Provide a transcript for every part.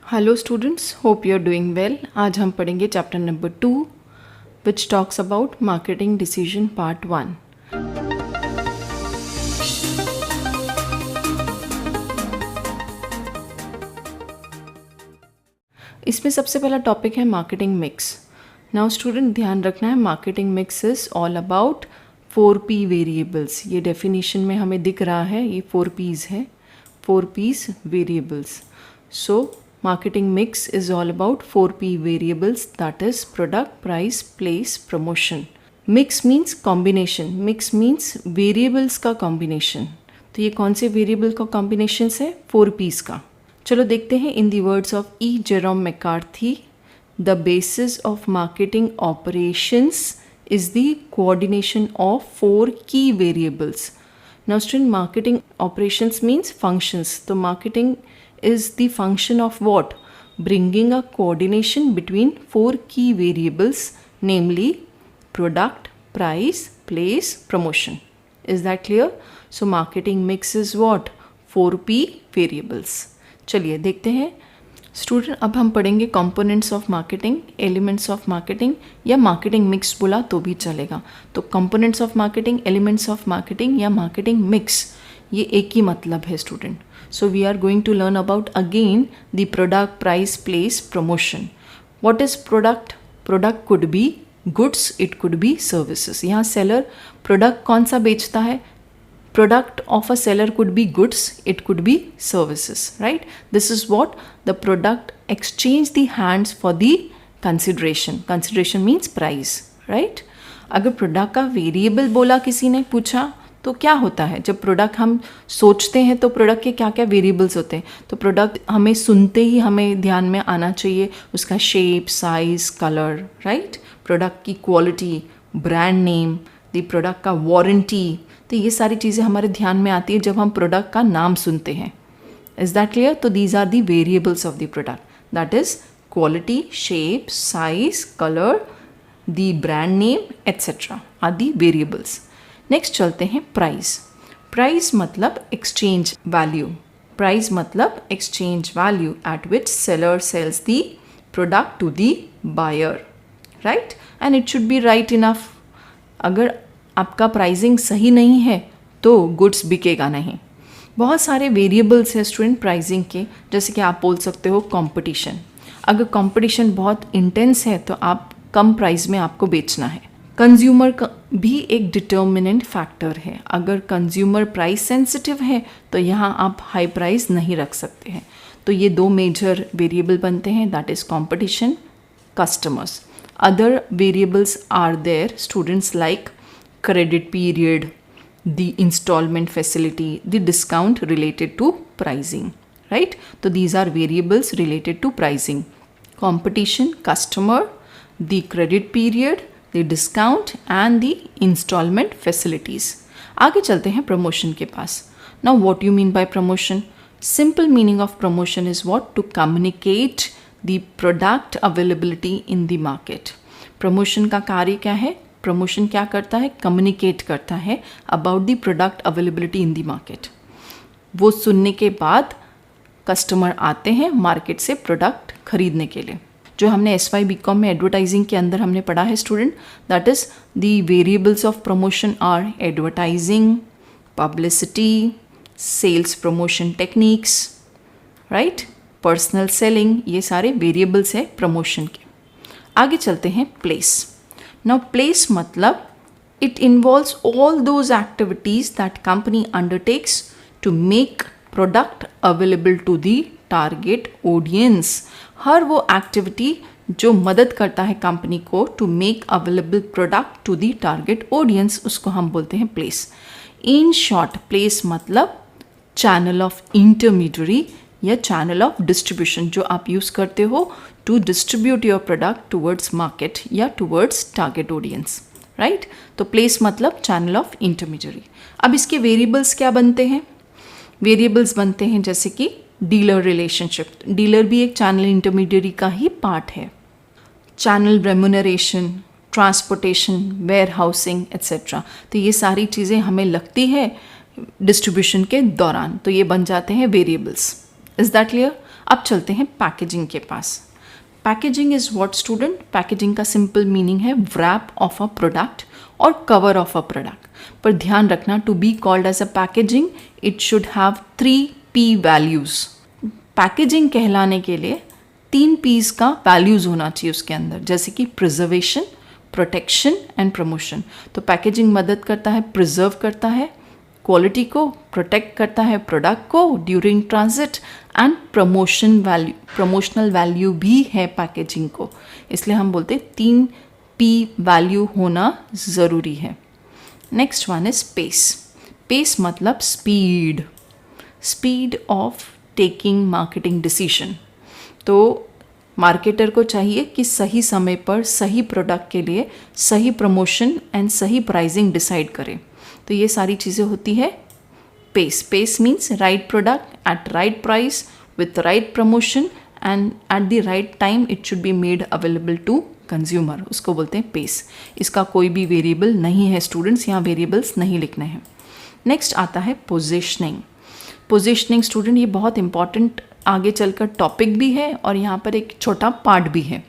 Hello students, hope you are doing well. आज हम पढ़ेंगे chapter number 2 which talks about marketing decision part 1। इसमें सबसे पहला टॉपिक है मार्केटिंग मिक्स। नाउ स्टूडेंट ध्यान रखना है, marketing mix is all about 4P variables. ये डेफिनेशन में हमें दिख रहा है, ये 4Ps है, 4Ps variables. So marketing mix is all about 4P variables, that is product, price, place, promotion. Mix means combination, mix means variables का combination। तो ये कौन से variable का combination है? 4Ps का। चलो देखते हैं। In the words of E. Jerome McCarthy, the basis of marketing operations is the coordination of 4 key variables. Now student, marketing operations means functions. तो marketing is the function of what? Bringing a coordination between 4 key variables, namely product, price, place, promotion. Is that clear? So marketing mix is what? 4P variables. चलिए देखते हैं student. अब हम पढ़ेंगे components of marketing, elements of marketing, या marketing mix बोला तो भी चलेगा। तो components of marketing, elements of marketing या मार्केटिंग मिक्स, ये एक ही मतलब है student. So we are going to learn about again the product, price, place, promotion. What is product? Product could be goods, it could be services. यहाँ seller product कौन सा बेचता है? Product of a seller could be goods, it could be services, right? This is what the product exchange the hands for the consideration. Consideration means price, right? अगर product का variable बोला किसी ने पूछा तो क्या होता है? जब प्रोडक्ट हम सोचते हैं तो प्रोडक्ट के क्या क्या वेरिएबल्स होते हैं। तो प्रोडक्ट हमें सुनते ही हमें ध्यान में आना चाहिए उसका shape, size, colour, right? Product की quality, brand name, the product का वारंटी, तो ये सारी चीज़ें हमारे ध्यान में आती है जब हम प्रोडक्ट का नाम सुनते हैं। Is that clear? तो these are the variables of the product, that is quality, shape, size, colour, the brand name etcetera are the variables. Next चलते हैं प्राइस। प्राइस मतलब एक्सचेंज वैल्यू। प्राइस मतलब exchange value at which seller sells the product to the buyer, right? And it should be right enough. अगर आपका pricing सही नहीं है तो गुड्स बिकेगा नहीं। बहुत सारे वेरिएबल्स है स्टूडेंट प्राइसिंग के, जैसे कि आप बोल सकते हो कंपटीशन। अगर कंपटीशन बहुत इंटेंस है तो आप कम प्राइस में आपको बेचना है। कंज्यूमर का भी एक डिटर्मिनेंट फैक्टर है। अगर कंज्यूमर प्राइस सेंसिटिव है तो यहाँ आप हाई प्राइस नहीं रख सकते हैं। तो ये दो मेजर वेरिएबल बनते हैं, that is competition, customers. Other variables are there students like credit period, the installment facility, the discount related to pricing, right? तो these are variables related to pricing. Competition, customer, the credit period, the discount and the installment facilities. आगे चलते हैं promotion के पास। Now what you mean by promotion? Simple meaning of promotion is what? To communicate the product availability in the market. Promotion का कार्य क्या है? Promotion क्या करता है? कम्युनिकेट करता है about the product availability in the market. वो सुनने के बाद कस्टमर आते हैं मार्केट से प्रोडक्ट खरीदने के लिए। जो हमने SY BCom में एडवर्टाइजिंग के अंदर हमने पढ़ा है student, that is the variables of promotion are advertising, publicity, sales promotion techniques, right? Personal selling, ये सारे वेरिएबल्स है प्रमोशन के। आगे चलते हैं प्लेस। नाउ प्लेस मतलब it involves all those activities that company undertakes to make product available to the target audience. हर वो एक्टिविटी जो मदद करता है कंपनी को to make available product to the target audience, उसको हम बोलते हैं प्लेस। इन शॉर्ट, प्लेस मतलब चैनल ऑफ इंटरमीडियरी या चैनल ऑफ डिस्ट्रीब्यूशन जो आप यूज़ करते हो to distribute your product towards market या टूवर्ड्स टारगेट ऑडियंस, राइट? तो प्लेस मतलब चैनल ऑफ इंटरमीडियरी। अब इसके वेरिएबल्स क्या बनते हैं? वेरिएबल्स बनते हैं जैसे कि डीलर रिलेशनशिप। डीलर भी एक चैनल इंटरमीडियरी का ही पार्ट है। Channel remuneration, transportation, warehousing etcetera, तो ये सारी चीज़ें हमें लगती है डिस्ट्रीब्यूशन के दौरान, तो ये बन जाते हैं वेरिएबल्स। Is that clear? अब चलते हैं पैकेजिंग के पास। Packaging is what student? Packaging का सिंपल मीनिंग है wrap ऑफ अ प्रोडक्ट और कवर ऑफ अ प्रोडक्ट। पर ध्यान रखना, to be called as a packaging it should have 3 P values. Packaging कहलाने के लिए 3 P's का वैल्यूज़ होना चाहिए उसके अंदर, जैसे कि प्रिजर्वेशन, प्रोटेक्शन एंड प्रमोशन। तो पैकेजिंग मदद करता है, प्रिजर्व करता है क्वालिटी को, प्रोटेक्ट करता है प्रोडक्ट को during transit and promotional value भी है पैकेजिंग को। इसलिए हम बोलते हैं 3 P वैल्यू होना ज़रूरी है। Next one is pace. Pace मतलब speed, speed of taking marketing decision. तो मार्केटर को चाहिए कि सही समय पर सही प्रोडक्ट के लिए सही प्रमोशन एंड सही प्राइसिंग डिसाइड करे। तो ये सारी चीज़ें होती है pace. Pace means right product at right price with right promotion and at the right time it should be made available to consumer, उसको बोलते हैं पेस। इसका कोई भी वेरिएबल नहीं है स्टूडेंट्स, यहाँ वेरिएबल्स नहीं लिखने हैं। नेक्स्ट आता है पोजीशनिंग। पोजीशनिंग स्टूडेंट ये बहुत इंपॉर्टेंट आगे चलकर टॉपिक भी है और यहाँ पर एक छोटा पार्ट भी है।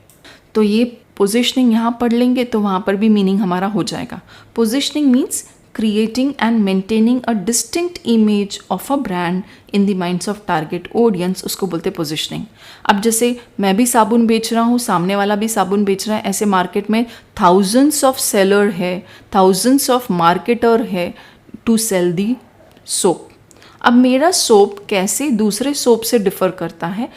तो ये पोजीशनिंग यहाँ पढ़ लेंगे तो वहाँ पर भी मीनिंग हमारा हो जाएगा। Positioning means creating and maintaining a distinct image of a brand in the minds of target audience, उसको बोलते पोजिशनिंग। अब जैसे मैं भी साबुन बेच रहा हूँ, सामने वाला भी साबुन बेच रहा है, ऐसे मार्केट में थाउजेंड्स ऑफ सेलर है, थाउजेंड्स ऑफ मार्केटर है टू सेल दी सोप। अब मेरा सोप कैसे दूसरे सोप से डिफ़र करता है,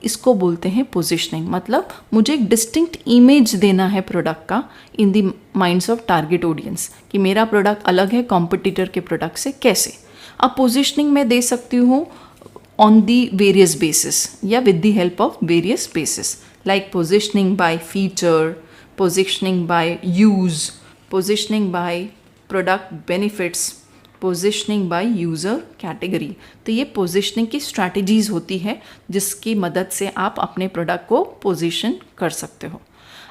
इसको बोलते हैं पोजीशनिंग। मतलब मुझे एक डिस्टिंक्ट इमेज देना है प्रोडक्ट का इन the minds of target audience, कि मेरा प्रोडक्ट अलग है कॉम्पिटिटर के प्रोडक्ट से कैसे। अब पोजीशनिंग मैं दे सकती हूँ ऑन दी वेरियस बेसिस या with the help of various basis, like positioning by feature, positioning by use, positioning by product benefits, positioning by user category. तो ये पोजिशनिंग की स्ट्रैटेजीज़ होती है जिसकी मदद से आप अपने प्रोडक्ट को पोजीशन कर सकते हो।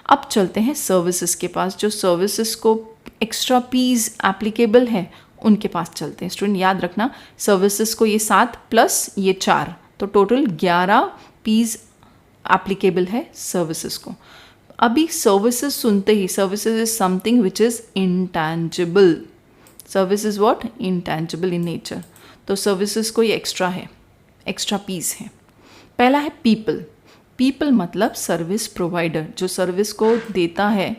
अब चलते हैं सर्विसेज के पास। जो सर्विसेज को एक्स्ट्रा पीज एप्लीकेबल है उनके पास चलते हैं। स्टूडेंट याद रखना, सर्विसेज को ये 7 प्लस ये 4, तो टोटल 11 पीज एप्लीकेबल है सर्विसेज को। अभी सर्विसेज सुनते ही, services is something which is intangible. Service is what? Intangible in nature. तो सर्विसेज कोई एक्स्ट्रा है, एक्स्ट्रा पीस है। पहला है पीपल। पीपल मतलब सर्विस प्रोवाइडर, जो सर्विस को देता है।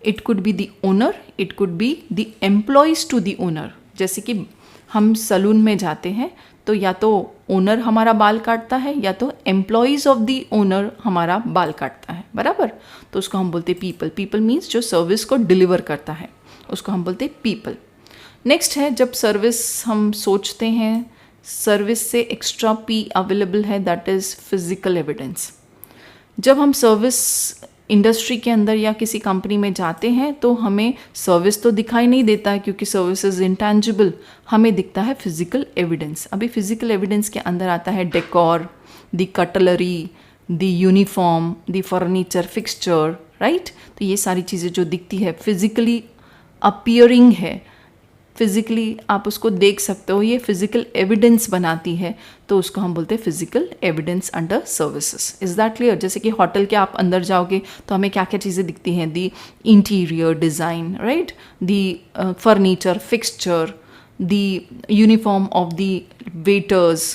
It could be the owner, it could be the employees to the owner. जैसे कि हम सलून में जाते हैं तो या तो ओनर हमारा बाल काटता है या तो एम्प्लॉयज़ ऑफ द ओनर हमारा बाल काटता है, बराबर। तो उसको हम बोलते पीपल। पीपल मीन्स जो सर्विस को डिलीवर करता है, उसको हम बोलते पीपल। नेक्स्ट है, जब सर्विस हम सोचते हैं सर्विस से एक्स्ट्रा पी अवेलेबल है, दैट इज़ फिजिकल एविडेंस। जब हम सर्विस इंडस्ट्री के अंदर या किसी कंपनी में जाते हैं तो हमें सर्विस तो दिखाई नहीं देता है क्योंकि सर्विस इज इंटैंजिबल, हमें दिखता है फिजिकल एविडेंस। अभी फिजिकल एविडेंस के अंदर आता है decor, the cutlery, the uniform, the furniture fixture, right. तो ये सारी चीज़ें जो दिखती है फिजिकली अपीयरिंग है, फिजिकली आप उसको देख सकते हो, ये फिजिकल एविडेंस बनाती है, तो उसको हम बोलते हैं physical evidence under services. Is that clear? जैसे कि होटल के आप अंदर जाओगे तो हमें क्या क्या चीज़ें दिखती हैं? The interior design, right, the furniture fixture, the uniform of the waiters,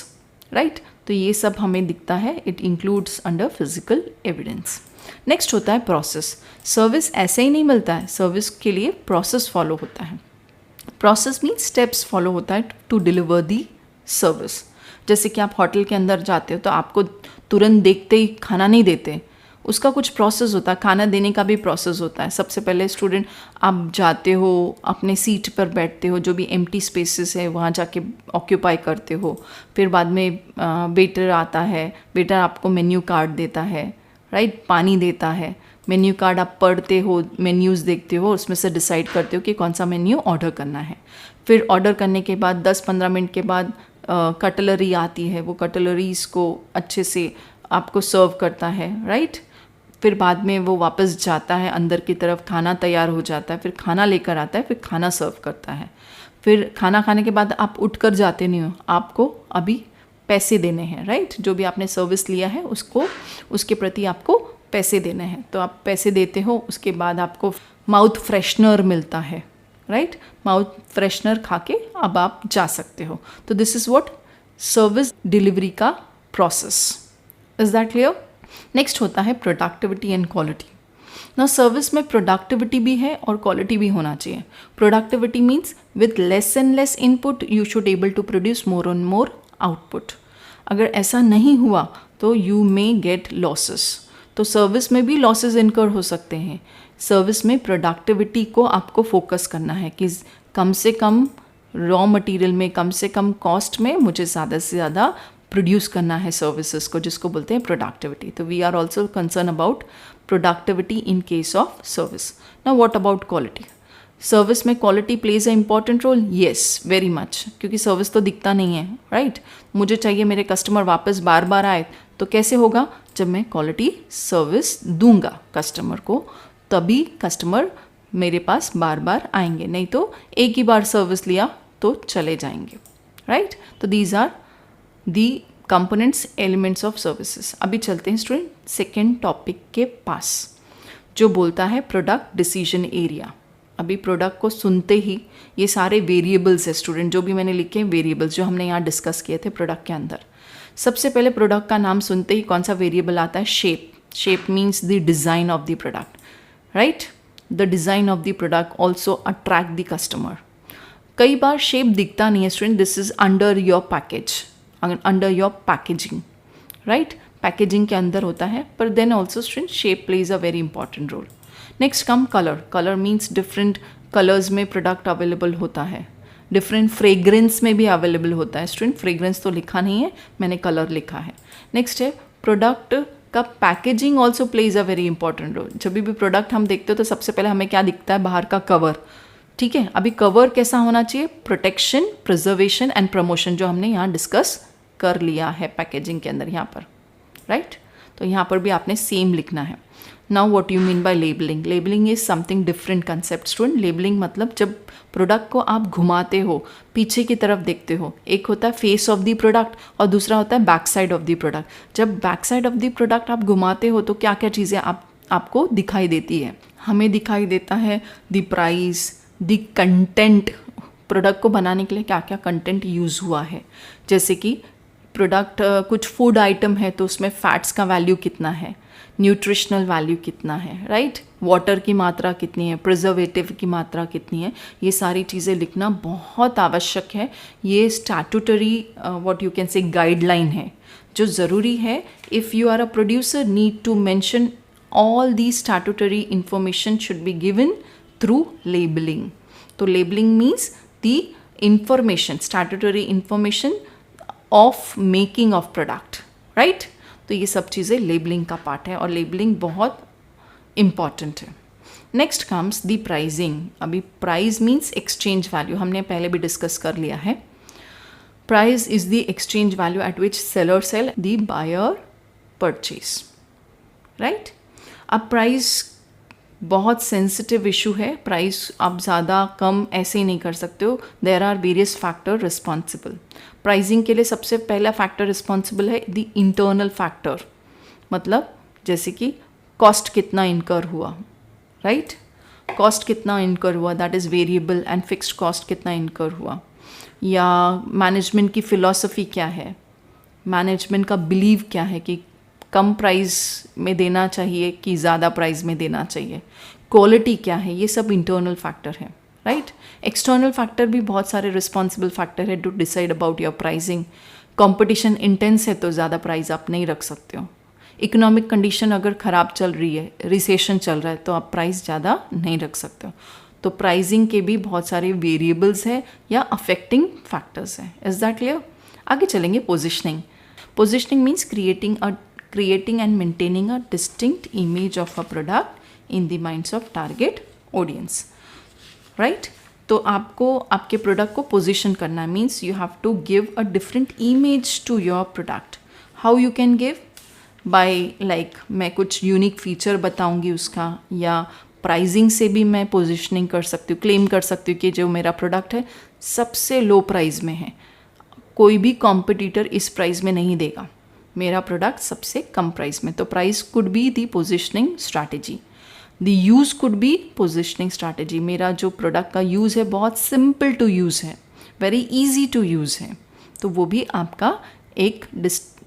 right. तो ये सब हमें दिखता है, it includes under physical evidence. Next होता है प्रोसेस। सर्विस ऐसे ही नहीं मिलता है, सर्विस के लिए प्रोसेस फॉलो होता है। प्रोसेस मीन्स स्टेप्स फॉलो होता है टू डिलीवर दी सर्विस। जैसे कि आप होटल के अंदर जाते हो तो आपको तुरंत देखते ही खाना नहीं देते, उसका कुछ प्रोसेस होता है। खाना देने का भी प्रोसेस होता है। सबसे पहले स्टूडेंट आप जाते हो, अपने सीट पर बैठते हो, जो भी एम्प्टी स्पेसेस है वहाँ जाके ऑक्यूपाई करते हो। फिर बाद में वेटर आता है, वेटर आपको मेन्यू कार्ड देता है, राइट, पानी देता है। मेन्यू कार्ड आप पढ़ते हो, मेन्यूज़ देखते हो, उसमें से डिसाइड करते हो कि कौन सा मेन्यू ऑर्डर करना है। फिर ऑर्डर करने के बाद 10-15 मिनट के बाद कटलरी आती है, वो कटलरीज़ को अच्छे से आपको सर्व करता है, राइट। फिर बाद में वो वापस जाता है अंदर की तरफ, खाना तैयार हो जाता है, फिर खाना लेकर आता है, फिर खाना सर्व करता है। फिर खाना खाने के बाद आप उठ कर जाते नहीं हो, आपको अभी पैसे देने हैं, राइट? जो भी आपने सर्विस लिया है उसको, उसके प्रति आपको पैसे देने हैं, तो आप पैसे देते हो, उसके बाद आपको माउथ फ्रेशनर मिलता है, राइट? माउथ फ्रेशनर खा के अब आप जा सकते हो। तो this is what service delivery का process. Is that clear? Next होता है प्रोडक्टिविटी एंड क्वालिटी। ना सर्विस में प्रोडक्टिविटी भी है और क्वालिटी भी होना चाहिए। Productivity means with less and less input you should able to produce more and more output. अगर ऐसा नहीं हुआ तो यू मे गेट लॉसेस। तो सर्विस में भी लॉसेस इनकर हो सकते हैं। सर्विस में प्रोडक्टिविटी को आपको फोकस करना है कि कम से कम रॉ मटेरियल में, कम से कम कॉस्ट में मुझे ज़्यादा से ज़्यादा प्रोड्यूस करना है सर्विसेज को, जिसको बोलते हैं प्रोडक्टिविटी। तो we are also concern about productivity in case of service. Now what about quality? Service में quality plays a important role, yes very much, क्योंकि सर्विस तो दिखता नहीं है, राइट? मुझे चाहिए मेरे कस्टमर वापस बार बार आए, तो कैसे होगा? जब मैं क्वालिटी सर्विस दूंगा कस्टमर को, तभी कस्टमर मेरे पास बार बार आएंगे, नहीं तो एक ही बार सर्विस लिया तो चले जाएंगे, राइट? तो these are the components elements of services. अभी चलते हैं स्टूडेंट सेकेंड टॉपिक के पास, जो बोलता है प्रोडक्ट डिसीजन एरिया। अभी प्रोडक्ट को सुनते ही ये सारे वेरिएबल्स है स्टूडेंट, जो भी मैंने लिखे हैं वेरिएबल्स, जो हमने यहाँ डिस्कस किए थे प्रोडक्ट के अंदर। सबसे पहले प्रोडक्ट का नाम सुनते ही कौन सा वेरिएबल आता है? Shape. Shape means the design of the product, right? The design of the product also attract the customer. कई बार शेप दिखता नहीं है student, this is under your package, under your packaging, right? Packaging के अंदर होता है, पर then also student shape plays a very important role. Next come colour. Colour means different colours में प्रोडक्ट अवेलेबल होता है, डिफरेंट फ्रेग्रेंस में भी अवेलेबल होता है स्टूडेंट। फ्रेग्रेंस तो लिखा नहीं है, मैंने कलर लिखा है। नेक्स्ट है प्रोडक्ट का packaging also plays a very important role. जब भी प्रोडक्ट हम देखते हो तो सबसे पहले हमें क्या दिखता है? बाहर का कवर, ठीक है? अभी कवर कैसा होना चाहिए? प्रोटेक्शन, प्रिजर्वेशन एंड प्रमोशन, जो हमने यहाँ डिस्कस कर लिया है पैकेजिंग के अंदर यहाँ पर, राइट? तो यहाँ पर भी आपने सेम लिखना है। Now what you mean bye labelling? Labelling is something different concept student. Labelling मतलब जब प्रोडक्ट को आप घुमाते हो, पीछे की तरफ देखते हो, एक होता है फेस ऑफ द प्रोडक्ट और दूसरा होता है back side of the product. जब back side of the product आप घुमाते हो तो क्या क्या चीज़ें आपको दिखाई देती है? हमें दिखाई देता है the price, the content, product को बनाने के लिए क्या क्या कंटेंट यूज़ हुआ है। जैसे कि प्रोडक्ट कुछ फूड आइटम है तो उसमें फैट्स का वैल्यू कितना है, न्यूट्रिशनल वैल्यू कितना है, राइट? वाटर की मात्रा कितनी है, प्रिजर्वेटिव की मात्रा कितनी है, ये सारी चीज़ें लिखना बहुत आवश्यक है। ये statutory what you can say guideline है, जो ज़रूरी है। If you are a producer need to mention all the statutory information should be given through labelling. तो labelling means the information, statutory information of making of product, right? तो ये सब चीज़ें labelling का पार्ट है और लेबलिंग बहुत important है। Next comes the pricing. अभी प्राइस मीन्स एक्सचेंज वैल्यू, हमने पहले भी डिस्कस कर लिया है। Price is the exchange value at which seller sell the buyer purchase, right? अब प्राइस बहुत सेंसिटिव इशू है। प्राइस आप ज़्यादा कम ऐसे ही नहीं कर सकते हो। There are various factor responsible. Pricing के लिए सबसे पहला फैक्टर रिस्पॉन्सिबल है द इंटरनल फैक्टर, मतलब जैसे कि कॉस्ट कितना इनकर हुआ, राइट? कॉस्ट कितना इनकर हुआ, that is variable, and fixed cost कितना इनकर हुआ। या मैनेजमेंट की फ़िलॉसफी क्या है, मैनेजमेंट का बिलीव क्या है कि कम प्राइस में देना चाहिए कि ज़्यादा प्राइस में देना चाहिए, क्वालिटी क्या है, ये सब इंटरनल फैक्टर है, राइट? एक्सटर्नल फैक्टर भी बहुत सारे रिस्पॉन्सिबल फैक्टर है to decide about your pricing. Competition intense है तो ज़्यादा प्राइस आप नहीं रख सकते हो। इकोनॉमिक कंडीशन अगर ख़राब चल रही है, रिसेशन चल रहा है, तो आप प्राइस ज़्यादा नहीं रख सकते हो। तो प्राइसिंग के भी बहुत सारे वेरिएबल्स है या अफेक्टिंग फैक्टर्स हैं। Is that clear? आगे चलेंगे positioning. Positioning means creating and maintaining a distinct image of a product in the minds of target audience, right? तो आपको आपके प्रोडक्ट को पोजीशन करना means you have to give a different image to your product. How you can give? By like मैं कुछ unique feature बताऊंगी उसका, या प्राइसिंग से भी मैं पोजीशनिंग कर सकती हूँ, क्लेम कर सकती हूँ कि जो मेरा प्रोडक्ट है सबसे लो प्राइस में है। कोई भी कॉम्पिटिटर इस प्राइस में नहीं देगा, मेरा प्रोडक्ट सबसे कम प्राइस में। तो price could be the positioning strategy, the use could be positioning strategy. मेरा जो प्रोडक्ट का यूज़ है बहुत सिंपल टू यूज़ है, वेरी इजी टू यूज़ है, तो वो भी आपका एक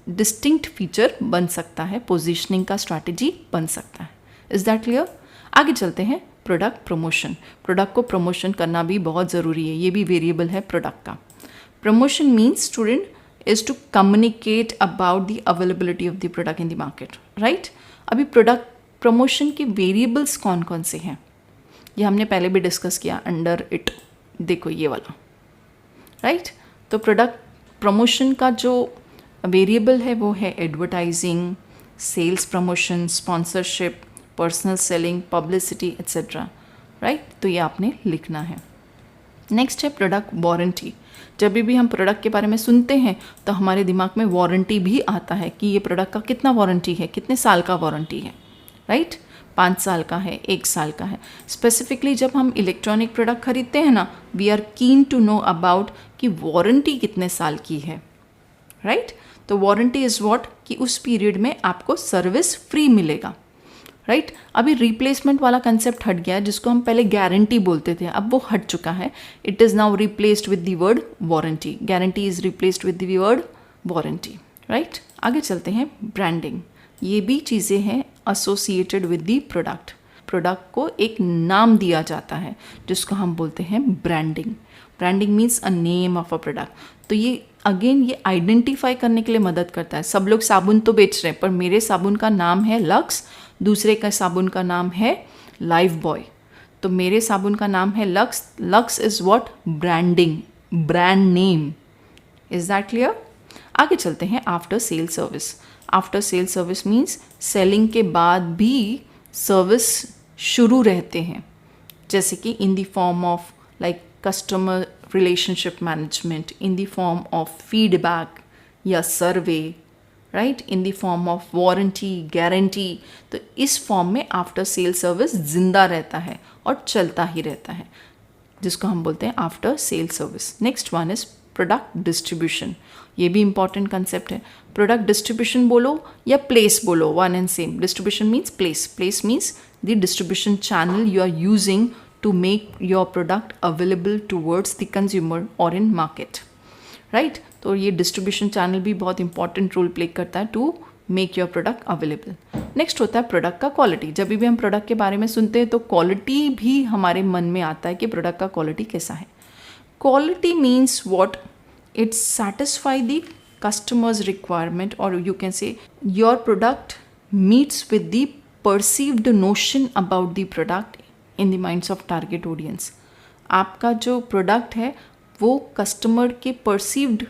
डिस्टिंक्ट फीचर बन सकता है, पोजिशनिंग का स्ट्रैटेजी बन सकता है। Is that clear? आगे चलते हैं, प्रोडक्ट प्रमोशन। प्रोडक्ट को प्रमोशन करना भी बहुत ज़रूरी है, ये भी वेरिएबल है प्रोडक्ट का। Promotion means student is to communicate about the availability of the product in the market, right. अभी प्रोडक्ट प्रमोशन के वेरिएबल्स कौन कौन से हैं, ये हमने पहले भी डिस्कस किया अंडर इट, देखो ये वाला, राइट। तो प्रोडक्ट प्रमोशन का जो वेरिएबल है वो है advertising, sales promotion, sponsorship, personal selling, publicity etcetera, right. तो ये आपने लिखना है। नेक्स्ट है प्रोडक्ट वारंटी। जब भी हम प्रोडक्ट के बारे में सुनते हैं तो हमारे दिमाग में वारंटी भी आता है कि ये प्रोडक्ट का कितना वारंटी है, कितने साल का वारंटी है, राइट। 5 साल का है, 1 साल का है। स्पेसिफिकली जब हम इलेक्ट्रॉनिक प्रोडक्ट खरीदते हैं ना, we are keen to know about कि वारंटी कितने साल की है, राइट। तो वारंटी इज़ व्हाट, कि उस पीरियड में आपको सर्विस फ्री मिलेगा, राइट। अभी रिप्लेसमेंट वाला कंसेप्ट हट गया है, जिसको हम पहले गारंटी बोलते थे, अब वो हट चुका है। It is now replaced with the word warranty, guarantee is replaced with the word warranty, right. आगे चलते हैं, ब्रांडिंग। ये भी चीज़ें हैं associated with the product. Product को एक नाम दिया जाता है जिसको हम बोलते हैं branding. Branding means a name of a product. तो ये अगेन ये आइडेंटिफाई करने के लिए मदद करता है। सब लोग साबुन तो बेच रहे हैं, पर मेरे साबुन का नाम है लक्स, दूसरे का साबुन का नाम है लाइफ बॉय। तो मेरे साबुन का नाम है Lux, Lux is what, branding, brand name. Is that clear? आगे चलते हैं, after sale service. After sale service means selling के बाद भी सर्विस शुरू रहते हैं, जैसे कि in the form of like customer relationship management, in the form of feedback या survey, right, in the form of warranty, guarantee. तो इस फॉर्म में आफ्टर सेल सर्विस जिंदा रहता है और चलता ही रहता है, जिसको हम बोलते हैं after sale service. Next one is product distribution. ये भी इंपॉर्टेंट कंसेप्ट है। प्रोडक्ट डिस्ट्रीब्यूशन बोलो या प्लेस बोलो, one and same. Distribution means place, place means the distribution channel you are using to make your product available towards the consumer or in market, right? तो ये distribution channel भी बहुत important role play करता है to make your product available. Next होता है product का quality। जब भी हम product के बारे में सुनते हैं तो quality भी हमारे मन में आता है कि product का quality कैसा है। Quality means what? It satisfy the customer's requirement, or you can say your product meets with the perceived notion about the product in the minds of target audience. आपका जो प्रोडक्ट है वो customer के perceived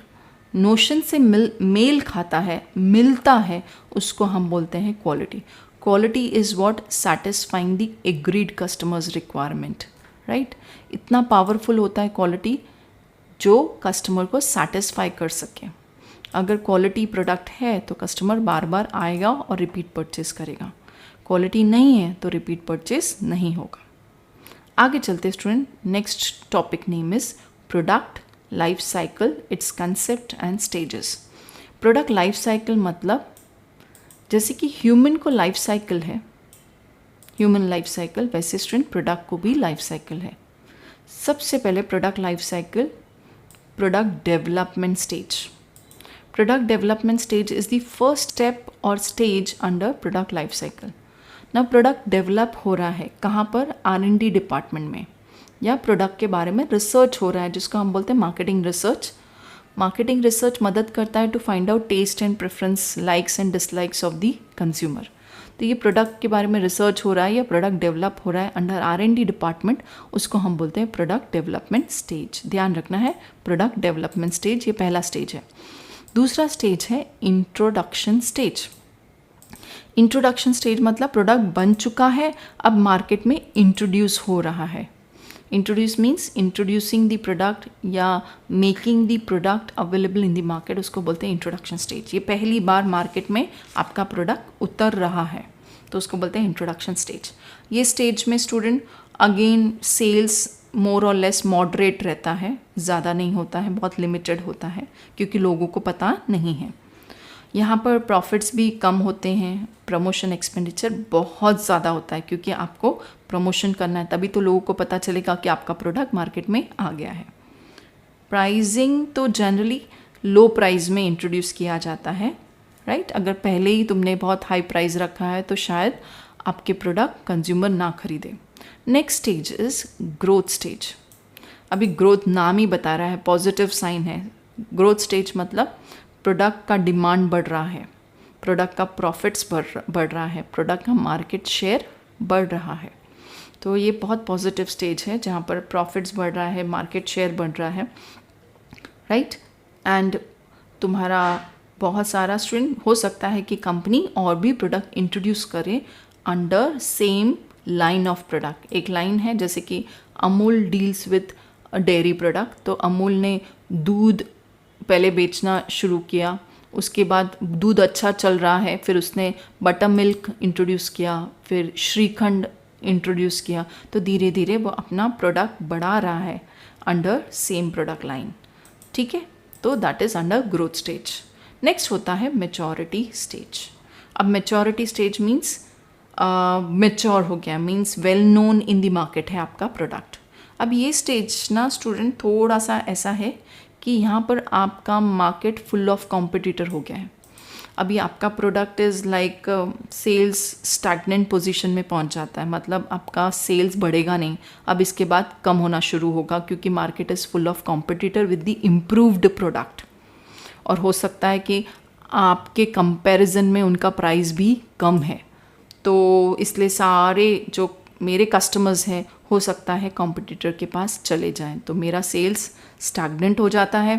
notion से mail खाता है, मिलता है, उसको हम बोलते हैं quality. Quality is what satisfying the agreed customers requirement, right. इतना पावरफुल होता है क्वालिटी जो कस्टमर को सैटिस्फाई कर सके। अगर क्वालिटी प्रोडक्ट है तो कस्टमर बार बार आएगा और रिपीट परचेस करेगा। क्वालिटी नहीं है तो रिपीट परचेस नहीं होगा। आगे चलते student, next topic name is product life cycle, its concept and stages. Product life cycle मतलब जैसे कि ह्यूमन को लाइफ साइकिल है, ह्यूमन लाइफ साइकिल, वैसे स्टूडेंट प्रोडक्ट को भी लाइफ साइकिल है। सबसे पहले product life cycle, product development stage. Product development stage is the first step और stage under product life cycle. ना प्रोडक्ट डेवलप हो रहा है कहाँ पर, R&D डिपार्टमेंट में, या प्रोडक्ट के बारे में रिसर्च हो रहा है जिसको हम बोलते हैं मार्केटिंग रिसर्च। मार्केटिंग रिसर्च मदद करता है to find out taste and preference, likes and dislikes of the consumer. तो ये प्रोडक्ट के बारे में रिसर्च हो रहा है या प्रोडक्ट डेवलप हो रहा है अंडर R&D डिपार्टमेंट, उसको हम बोलते हैं प्रोडक्ट डेवलपमेंट स्टेज। ध्यान रखना है, प्रोडक्ट डेवलपमेंट स्टेज ये पहला स्टेज है। दूसरा स्टेज है इंट्रोडक्शन स्टेज। इंट्रोडक्शन स्टेज मतलब प्रोडक्ट बन चुका है, अब मार्केट में इंट्रोड्यूस हो रहा है। Introduce means introducing the product या making the product available in the market, उसको बोलते हैं इंट्रोडक्शन स्टेज। ये पहली बार मार्केट में आपका प्रोडक्ट उतर रहा है तो उसको बोलते हैं इंट्रोडक्शन स्टेज। ये स्टेज में स्टूडेंट अगेन सेल्स मोर और लेस मॉडरेट रहता है, ज़्यादा नहीं होता है, बहुत लिमिटेड होता है क्योंकि लोगों को पता नहीं है। यहाँ पर प्रॉफिट्स भी कम होते हैं, प्रमोशन एक्सपेंडिचर बहुत ज़्यादा होता है क्योंकि आपको प्रमोशन करना है, तभी तो लोगों को पता चलेगा कि आपका प्रोडक्ट मार्केट में आ गया है। प्राइसिंग तो जनरली लो प्राइस में इंट्रोड्यूस किया जाता है, राइट। अगर पहले ही तुमने बहुत हाई प्राइस रखा है तो शायद आपके प्रोडक्ट कंज्यूमर ना खरीदे। Next stage is growth stage. अभी ग्रोथ नाम ही बता रहा है, पॉजिटिव साइन है। ग्रोथ स्टेज मतलब प्रोडक्ट का डिमांड बढ़ रहा है, प्रोडक्ट का प्रॉफिट्स बढ़ रहा है, प्रोडक्ट का मार्केट शेयर बढ़ रहा है। तो ये बहुत पॉजिटिव स्टेज है जहाँ पर प्रॉफिट्स बढ़ रहा है, मार्केट शेयर बढ़ रहा है, राइट। एंड तुम्हारा बहुत सारा स्टूडेंट हो सकता है कि कंपनी और भी प्रोडक्ट इंट्रोड्यूस करे under same line of product. एक लाइन है जैसे कि Amul deals with dairy product, तो अमूल ने दूध पहले बेचना शुरू किया, उसके बाद दूध अच्छा चल रहा है, फिर उसने बटर मिल्क इंट्रोड्यूस किया, फिर श्रीखंड इंट्रोड्यूस किया, तो धीरे धीरे वो अपना प्रोडक्ट बढ़ा रहा है अंडर सेम प्रोडक्ट लाइन, ठीक है। तो that is under growth stage. Next होता है मैच्योरिटी स्टेज। अब मैच्योरिटी स्टेज मीन्स मैच्योर हो गया, means well known in the market है आपका प्रोडक्ट। अब ये स्टेज ना स्टूडेंट थोड़ा सा ऐसा है कि यहाँ पर आपका मार्केट फुल ऑफ कॉम्पिटिटर हो गया है। अभी आपका product is like sales stagnant position में पहुँच जाता है, मतलब आपका सेल्स बढ़ेगा नहीं, अब इसके बाद कम होना शुरू होगा क्योंकि market is full of competitor with the improved product. और हो सकता है कि आपके कंपैरिजन में उनका प्राइस भी कम है, तो इसलिए सारे जो मेरे कस्टमर्स हैं हो सकता है कॉम्पिटिटर के पास चले जाएं, तो मेरा सेल्स स्टैग्नेंट हो जाता है,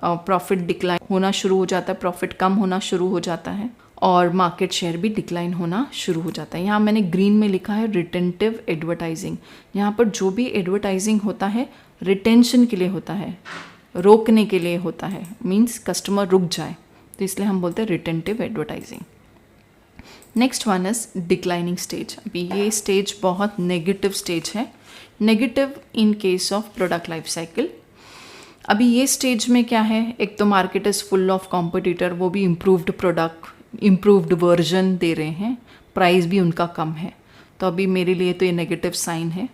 प्रॉफिट डिक्लाइन होना शुरू हो जाता है, प्रॉफिट कम होना शुरू हो जाता है और मार्केट शेयर भी डिक्लाइन होना शुरू हो जाता है। यहाँ मैंने ग्रीन में लिखा है रिटेंटिव एडवर्टाइजिंग। यहाँ पर जो भी एडवर्टाइजिंग होता है रिटेंशन के लिए होता है, रोकने के लिए होता है, मीन्स कस्टमर रुक जाए, तो इसलिए हम बोलते हैं retentive advertising. Next one is declining stage. अभी ये स्टेज बहुत नेगेटिव स्टेज है, negative in case of product life cycle. अभी ये स्टेज में क्या है, एक तो market is full of competitor, वो भी इम्प्रूव्ड प्रोडक्ट, इम्प्रूव्ड वर्जन दे रहे हैं, प्राइस भी उनका कम है, तो अभी मेरे लिए तो ये नेगेटिव साइन है।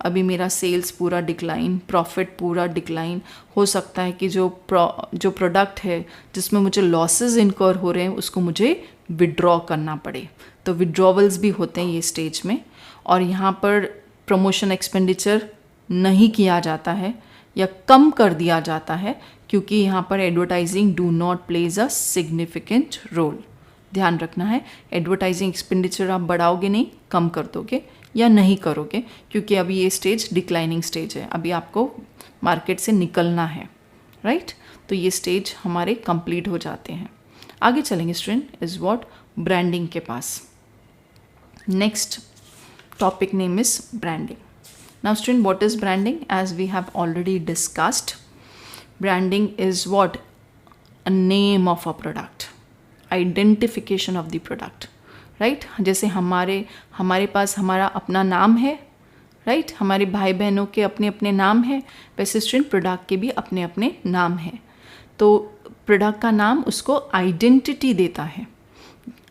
अभी मेरा सेल्स पूरा डिक्लाइन, प्रॉफिट पूरा डिक्लाइन। हो सकता है कि जो प्रोडक्ट है जिसमें मुझे लॉसेस इनकर हो रहे हैं उसको मुझे विड्रॉ करना पड़े, तो विड्रॉवल्स भी होते हैं ये स्टेज में। और यहाँ पर प्रमोशन एक्सपेंडिचर नहीं किया जाता है या कम कर दिया जाता है क्योंकि यहाँ पर advertising do not plays a significant role. ध्यान रखना है, एडवर्टाइजिंग एक्सपेंडिचर आप बढ़ाओगे नहीं, कम कर दोगे या नहीं करोगे, क्योंकि अभी ये स्टेज डिक्लाइनिंग स्टेज है, अभी आपको मार्केट से निकलना है, राइट। तो ये स्टेज हमारे कंप्लीट हो जाते हैं। आगे चलेंगे स्टूडेंट इज़ व्हाट, ब्रांडिंग के पास। Next topic name is branding. Now student what is branding? As we have already discussed, branding is what, a name of a product, identification of the product, right. जैसे हमारे पास हमारा अपना नाम है, right, हमारे भाई बहनों के अपने अपने नाम है, वैसे स्टूडेंट प्रोडक्ट के भी अपने अपने नाम हैं। तो प्रोडक्ट का नाम उसको आइडेंटिटी देता है।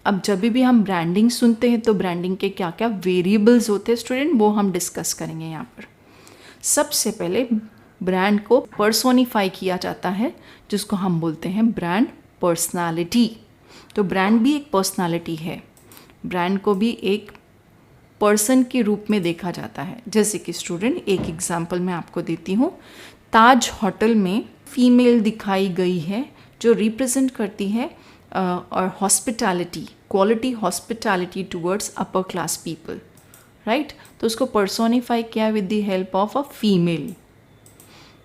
अब जब भी हम ब्रांडिंग सुनते हैं तो ब्रांडिंग के क्या क्या वेरिएबल्स होते हैं स्टूडेंट, वो हम डिस्कस करेंगे यहाँ पर। सबसे पहले ब्रांड को पर्सोनिफाई किया जाता है जिसको हम बोलते हैं ब्रांड पर्सनालिटी। तो ब्रांड भी एक पर्सनालिटी है, ब्रांड को भी एक पर्सन के रूप में देखा जाता है। जैसे कि स्टूडेंट एक एग्जांपल मैं आपको देती हूँ, ताज होटल में फीमेल दिखाई गई है जो रिप्रेजेंट करती है और hospitality, quality hospitality towards upper class people, right. तो उसको पर्सोनिफाई किया with the help of a female,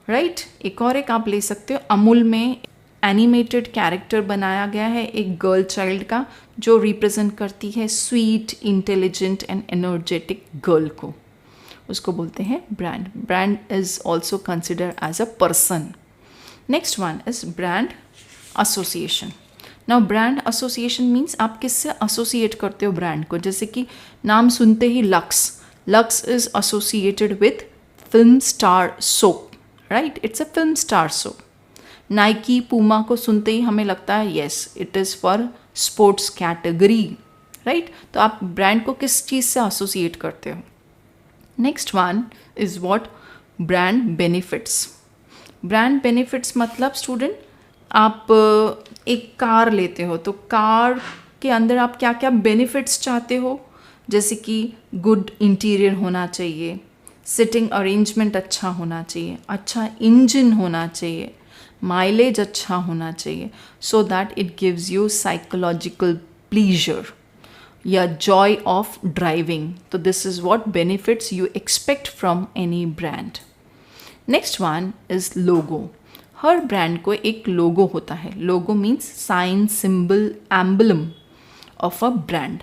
right. एक और एक आप ले सकते हो, अमूल में एनिमेटेड कैरेक्टर बनाया गया है एक गर्ल चाइल्ड का जो रिप्रेजेंट करती है sweet, intelligent and energetic girl को, उसको बोलते हैं brand. Brand is also consider as a person. Next one is brand association. Now brand association means आप किससे एसोसिएट करते हो ब्रांड को। जैसे कि नाम सुनते ही Lux, Lux is associated with film star soap, right, it's a film star soap. Nike, Puma को सुनते ही हमें लगता है yes it is for sports category, right. तो आप ब्रांड को किस चीज़ से एसोसिएट करते हो. Next one is what, brand benefits. Brand benefits मतलब स्टूडेंट, आप एक कार लेते हो तो कार के अंदर आप क्या क्या बेनिफिट्स चाहते हो, जैसे कि गुड इंटीरियर होना चाहिए, सिटिंग अरेंजमेंट अच्छा होना चाहिए, अच्छा इंजन होना चाहिए, माइलेज अच्छा होना चाहिए, so that it gives you psychological pleasure या जॉय ऑफ ड्राइविंग. तो this is what benefits you expect from any brand. Next one is logo. हर ब्रांड को एक लोगो होता है. Logo means sign, symbol, emblem of a brand.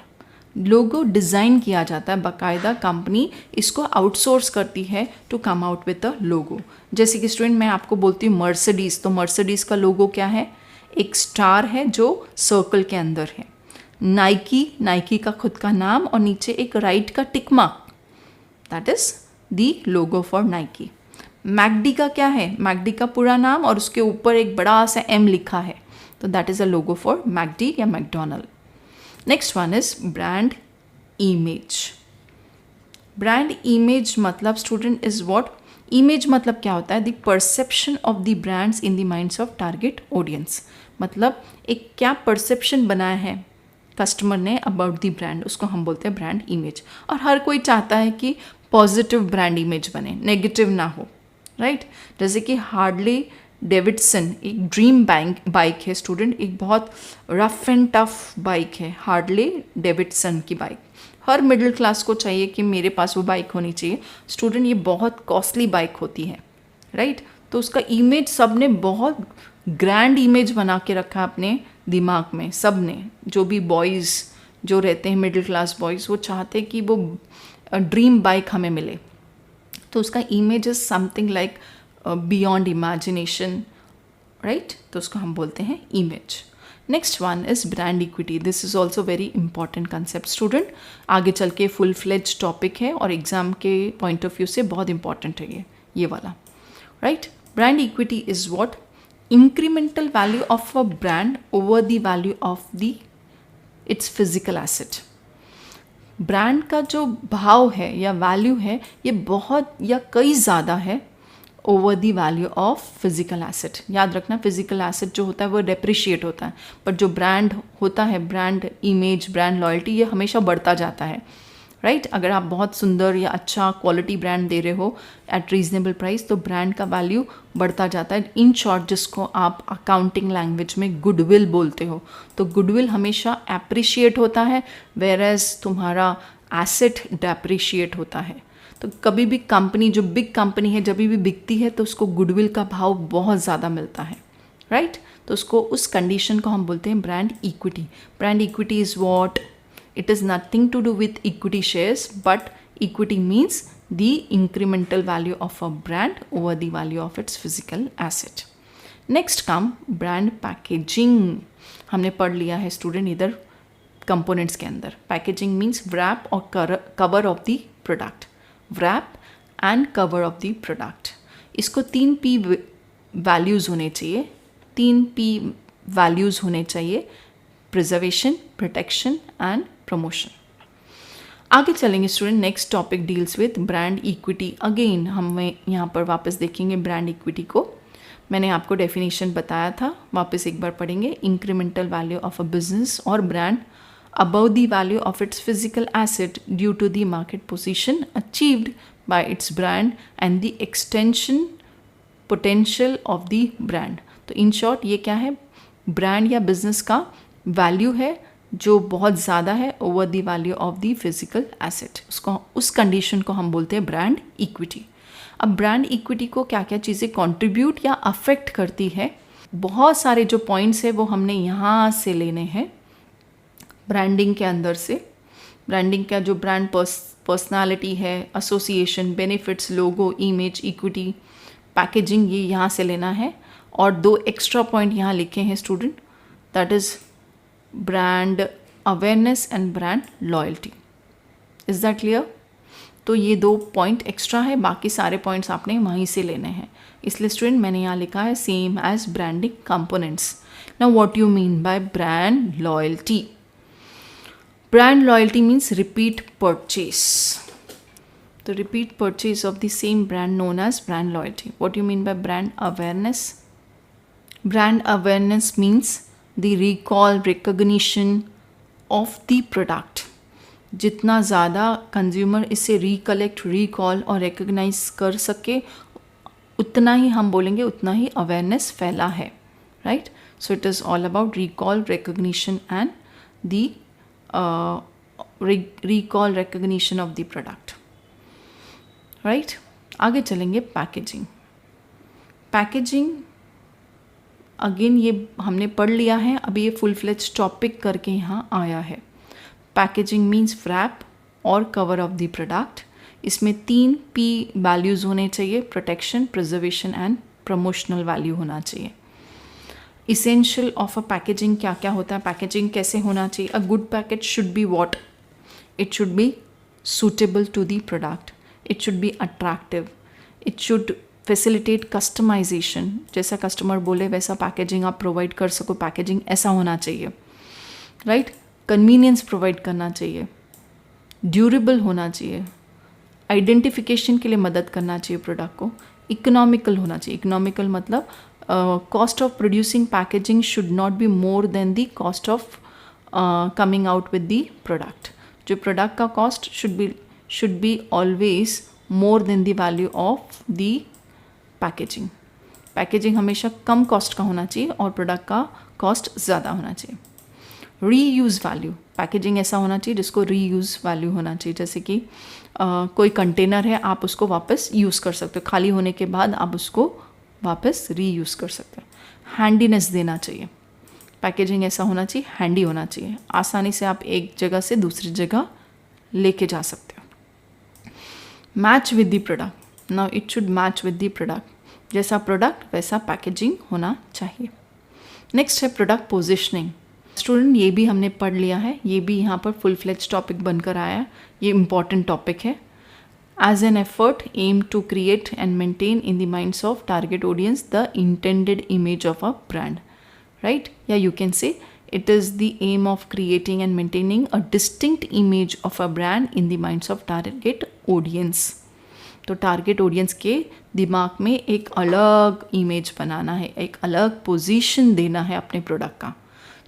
Logo design किया जाता है, बाकायदा कंपनी इसको आउटसोर्स करती है to come out with a logo. जैसे कि स्टूडेंट मैं आपको बोलती हूँ मर्सिडीज़, तो मर्सिडीज़ का लोगो क्या है, एक स्टार है जो सर्कल के अंदर है. नाइकी, नाइकी का खुद का नाम और नीचे एक राइट का tick mark, that is the logo for Nike. McD का क्या है, मैकडी का पूरा नाम और उसके ऊपर एक बड़ा सा एम लिखा है, तो that is a logo for McD या McDonald. Next one is brand image. Brand image मतलब स्टूडेंट इज व्हाट, इमेज मतलब क्या होता है, the perception of the brands in the minds of target audience. मतलब एक क्या परसेप्शन बनाया है कस्टमर ने अबाउट द ब्रांड, उसको हम बोलते हैं ब्रांड इमेज. और हर कोई चाहता है कि पॉजिटिव ब्रांड इमेज बने, नेगेटिव ना हो, राइट. जैसे कि हार्ले डेविडसन एक ड्रीम बाइक है स्टूडेंट, एक बहुत रफ एंड टफ बाइक है हार्ले डेविडसन की बाइक. हर मिडिल क्लास को चाहिए कि मेरे पास वो बाइक होनी चाहिए. स्टूडेंट ये बहुत कॉस्टली बाइक होती है, राइट. तो उसका इमेज सब ने बहुत ग्रैंड इमेज बना के रखा अपने दिमाग में. सब ने, जो भी बॉयज़ जो रहते हैं मिडिल क्लास बॉयज़, वो चाहते हैं कि वो ड्रीम बाइक हमें मिले. तो उसका image is something like beyond imagination, right. तो उसको हम बोलते हैं image. Next one is brand equity. This is also very important concept student. आगे चल के फुल फ्लेज टॉपिक है और एग्जाम के पॉइंट ऑफ व्यू से बहुत इंपॉर्टेंट है ये वाला, right. Brand equity is what, incremental value of a brand over the value of the it's physical asset. Brand का जो भाव है या वैल्यू है ये बहुत या कई ज़्यादा है over the value of physical asset. याद रखना फिजिकल एसेट जो होता है वो डेप्रिशिएट होता है, बट जो ब्रांड होता है, ब्रांड इमेज, ब्रांड लॉयल्टी, ये हमेशा बढ़ता जाता है, राइट. अगर आप बहुत सुंदर या अच्छा क्वालिटी ब्रांड दे रहे हो एट रीजनेबल प्राइस, तो ब्रांड का वैल्यू बढ़ता जाता है. इन शॉर्ट जिसको आप अकाउंटिंग लैंग्वेज में गुडविल बोलते हो, तो गुडविल हमेशा एप्रिशिएट होता है, वेयर एज तुम्हारा एसेट डेप्रिशिएट होता है. तो कभी भी कंपनी, जो बिग कंपनी है, जब भी बिकती है तो उसको गुडविल का भाव बहुत ज़्यादा मिलता है, राइट. तो उसको, उस कंडीशन को हम बोलते हैं brand equity. Brand equity is what, it is nothing to do with equity shares, but equity means the incremental value of a brand over the value of its physical asset. Next come brand packaging. हमने पढ़ लिया है student इधर components के अंदर. Packaging means wrap और cover of the product. wrap and cover of the product. इसको 3 P values होने चाहिए. 3 P वैल्यूज़ होने चाहिए, प्रिजर्वेशन, प्रोटेक्शन एंड प्रमोशन. आगे चलेंगे student. Next topic deals with brand equity. Again हमें यहाँ पर वापस देखेंगे ब्रांड इक्विटी को. मैंने आपको डेफिनेशन बताया था, वापस एक बार पढ़ेंगे. Incremental value of a business और brand above the value of its physical asset due to the market position achieved by its brand and the extension potential of the brand. तो in short ये क्या है, brand या business का value है जो बहुत ज़्यादा है over the value of the physical asset. उसको, उस कंडीशन को हम बोलते हैं ब्रांड इक्विटी. अब ब्रांड इक्विटी को क्या क्या चीज़ें कंट्रीब्यूट या अफेक्ट करती है, बहुत सारे जो पॉइंट्स है वो हमने यहाँ से लेने हैं ब्रांडिंग के अंदर से. ब्रांडिंग का जो ब्रांड पर्सनालिटी है, एसोसिएशन, बेनिफिट्स, लोगो, इमेज, इक्विटी, पैकेजिंग, ये यहाँ से लेना है. और 2 एक्स्ट्रा पॉइंट यहाँ लिखे हैं student, that is brand awareness and brand loyalty. Is that clear? तो ये 2 पॉइंट एक्स्ट्रा है, बाकी सारे पॉइंट्स आपने वहीं से लेने हैं। इसलिए स्टूडेंट मैंने यहाँ लिखा है same as branding components. Now what you mean by brand loyalty? Brand loyalty means repeat purchase. तो repeat purchase of the same brand known as brand loyalty. What you mean by brand awareness? Brand awareness means the recall recognition of the product. जितना ज़्यादा consumer इसे recollect, recall और recognise कर सके, उतना ही हम बोलेंगे उतना ही अवेयरनेस फैला है, right? So it is all about recall recognition and the recall recognition of the product, right? आगे चलेंगे पैकेजिंग। पैकेजिंग अगेन ये हमने पढ़ लिया है, अभी ये फुल फ्लेज टॉपिक करके यहाँ आया है। पैकेजिंग मीन्स रैप और कवर ऑफ द प्रोडक्ट। इसमें 3 P वैल्यूज़ होने चाहिए, protection, preservation and promotional value होना चाहिए। इसेंशियल ऑफ अ पैकेजिंग क्या क्या होता है, पैकेजिंग कैसे होना चाहिए? A good package should be what? It should B suitable to the product, it should be attractive, it should facilitate customization, जैसा कस्टमर बोले वैसा पैकेजिंग आप प्रोवाइड कर सको, पैकेजिंग ऐसा होना चाहिए, राइट? कन्वीनियंस प्रोवाइड करना चाहिए, ड्यूरेबल होना चाहिए, आइडेंटिफिकेशन के लिए मदद करना चाहिए प्रोडक्ट को, इकोनॉमिकल होना चाहिए। इकोनॉमिकल मतलब cost of producing packaging should not be more than the cost of coming out with the product. जो प्रोडक्ट का cost should be always more than the value of the packaging. Packaging हमेशा कम cost का होना चाहिए और product का cost ज़्यादा होना चाहिए। रीयूज़ वैल्यू, पैकेजिंग ऐसा होना चाहिए जिसको रीयूज़ वैल्यू होना चाहिए। जैसे कि कोई कंटेनर है, आप उसको वापस यूज़ कर सकते हो, खाली होने के बाद आप उसको वापस रीयूज़ कर सकते हो। हैंडीनेस देना चाहिए, पैकेजिंग ऐसा होना चाहिए, हैंडी होना चाहिए, आसानी से आप एक जगह से दूसरी जगह लेके जा सकते हो। Match with the product, now it should match with the product, जैसा प्रोडक्ट वैसा पैकेजिंग होना चाहिए। नेक्स्ट है प्रोडक्ट पोजिशनिंग। स्टूडेंट ये भी हमने पढ़ लिया है, ये भी यहाँ पर फुल फ्लेज टॉपिक बनकर आया है, ये इम्पॉर्टेंट टॉपिक है। As an effort aim to create and maintain in the minds of target audience the intended image of a brand, right? Yeah, you can say it is the aim of creating and maintaining a distinct image of a brand in the minds of target audience. तो target audience के दिमाग में एक अलग image बनाना है, एक अलग position देना है अपने प्रोडक्ट का।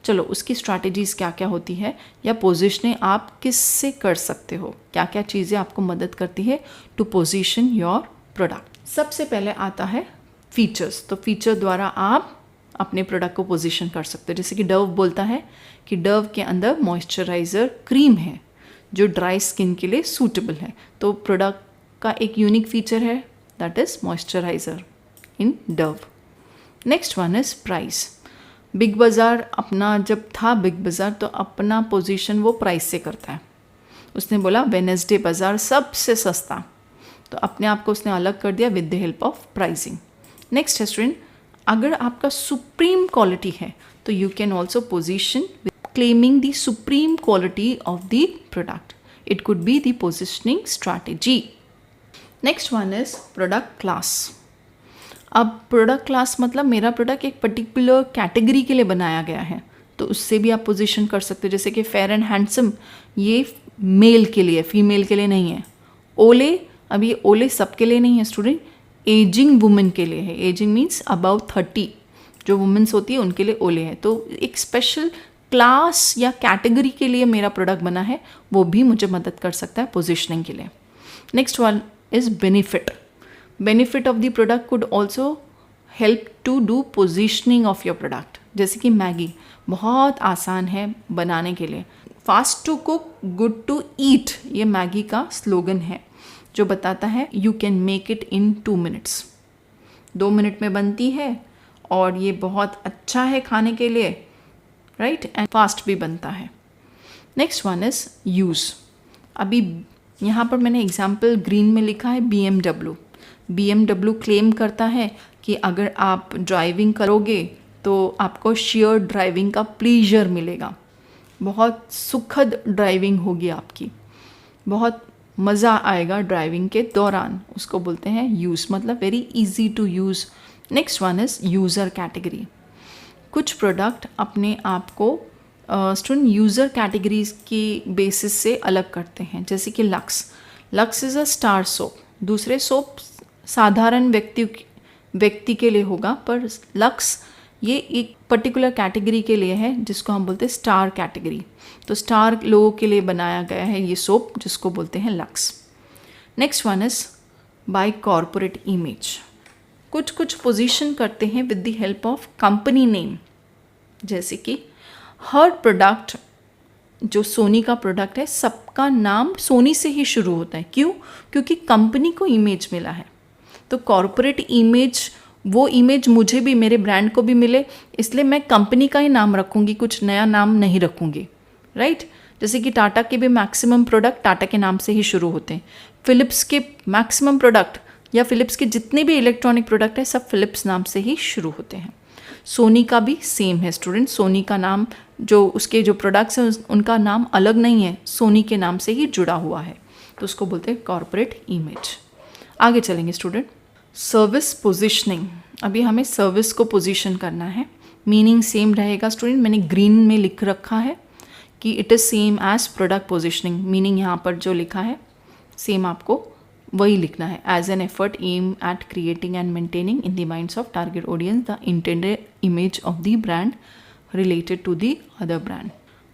चलो उसकी स्ट्रैटेजीज क्या क्या होती है या पोजीशनिंग आप किससे कर सकते हो, क्या क्या चीज़ें आपको मदद करती है टू पोजीशन योर प्रोडक्ट। सबसे पहले आता है फीचर्स। तो फीचर द्वारा आप अपने प्रोडक्ट को पोजीशन कर सकते हो। जैसे कि डव बोलता है कि डव के अंदर मॉइस्चराइज़र क्रीम है जो ड्राई स्किन के लिए सूटेबल है। तो प्रोडक्ट का एक यूनिक फीचर है, that is moisturiser in Dove. Next one is price. Big बाज़ार अपना जब था बिग बाज़ार तो अपना पोजीशन वो प्राइस से करता है। उसने बोला वेडनेसडे बाज़ार सबसे सस्ता, तो अपने आप को उसने अलग कर दिया with the help of pricing. Next है स्टूडेंट, अगर आपका सुप्रीम क्वालिटी है तो you can also position claiming the supreme quality of the product. It could be the positioning strategy. Next one is product class. अब product class मतलब मेरा product एक particular category के लिए बनाया गया है, तो उससे भी आप पोजीशन कर सकते हो। जैसे कि फेयर एंड हैंडसम ये मेल के लिए, फीमेल के लिए नहीं है। ओले, अब ये ओले सबके लिए नहीं है स्टूडेंट, एजिंग वुमेन के लिए है। एजिंग मीन्स अबाउट 30 जो वुमेन्स होती है उनके लिए ओले है। तो एक स्पेशल क्लास या कैटेगरी के लिए मेरा प्रोडक्ट बना है, वो भी मुझे मदद कर सकता है पोजिशनिंग के लिए। Next one is benefit. Benefit of the product could also help to do positioning of your product. जैसे कि मैगी बहुत आसान है बनाने के लिए, fast to cook good to eat, ये मैगी का स्लोगन है जो बताता है you can make it in 2 minutes। 2 minute में बनती है और ये बहुत अच्छा है खाने के लिए, राइट, एंड फास्ट भी बनता है। Next one is use. अभी यहाँ पर मैंने एग्जाम्पल ग्रीन में लिखा है BMW। BMW क्लेम करता है कि अगर आप ड्राइविंग करोगे तो आपको शेयर ड्राइविंग का प्लीजर मिलेगा, बहुत सुखद ड्राइविंग होगी आपकी, बहुत मज़ा आएगा ड्राइविंग के दौरान, उसको बोलते हैं यूज़, मतलब very easy to use. Next one is user category. कुछ प्रोडक्ट अपने आप को स्टूडेंट यूज़र कैटेगरीज की बेसिस से अलग करते हैं, जैसे कि Lux is a star soap. दूसरे सोप साधारण व्यक्ति के लिए होगा, पर लक्स ये एक पर्टिकुलर कैटेगरी के लिए है जिसको हम बोलते हैं स्टार कैटेगरी। तो स्टार लोगों के लिए बनाया गया है ये सोप, जिसको बोलते हैं lux. Next one is by corporate image. कुछ पोजीशन करते हैं with the help of company name, जैसे कि हर प्रोडक्ट, जो सोनी का प्रोडक्ट है, सबका नाम सोनी से ही शुरू होता है। क्यों? क्योंकि कंपनी को इमेज मिला है। तो कॉरपोरेट इमेज, वो इमेज मुझे भी, मेरे ब्रांड को भी मिले, इसलिए मैं कंपनी का ही नाम रखूँगी, कुछ नया नाम नहीं रखूँगी, राइट। जैसे कि टाटा के भी मैक्सिमम प्रोडक्ट टाटा के नाम से ही शुरू होते हैं। फिलिप्स के मैक्सिमम प्रोडक्ट या फिलिप्स के जितने भी इलेक्ट्रॉनिक प्रोडक्ट है सब फिलिप्स नाम से ही शुरू होते हैं। सोनी का भी सेम है स्टूडेंट। सोनी का नाम, जो उसके जो प्रोडक्ट्स हैं उनका नाम अलग नहीं है, सोनी के नाम से ही जुड़ा हुआ है, तो उसको बोलते हैं कॉरपोरेट इमेज। आगे चलेंगे स्टूडेंट। Service positioning. अभी हमें सर्विस को पोजीशन करना है। मीनिंग सेम रहेगा स्टूडेंट, मैंने ग्रीन में लिख रखा है कि it is same as product positioning. Meaning यहाँ पर जो लिखा है सेम आपको वही लिखना है। As an effort aim at creating and maintaining in the minds of target audience the intended image of the brand related to the other brand.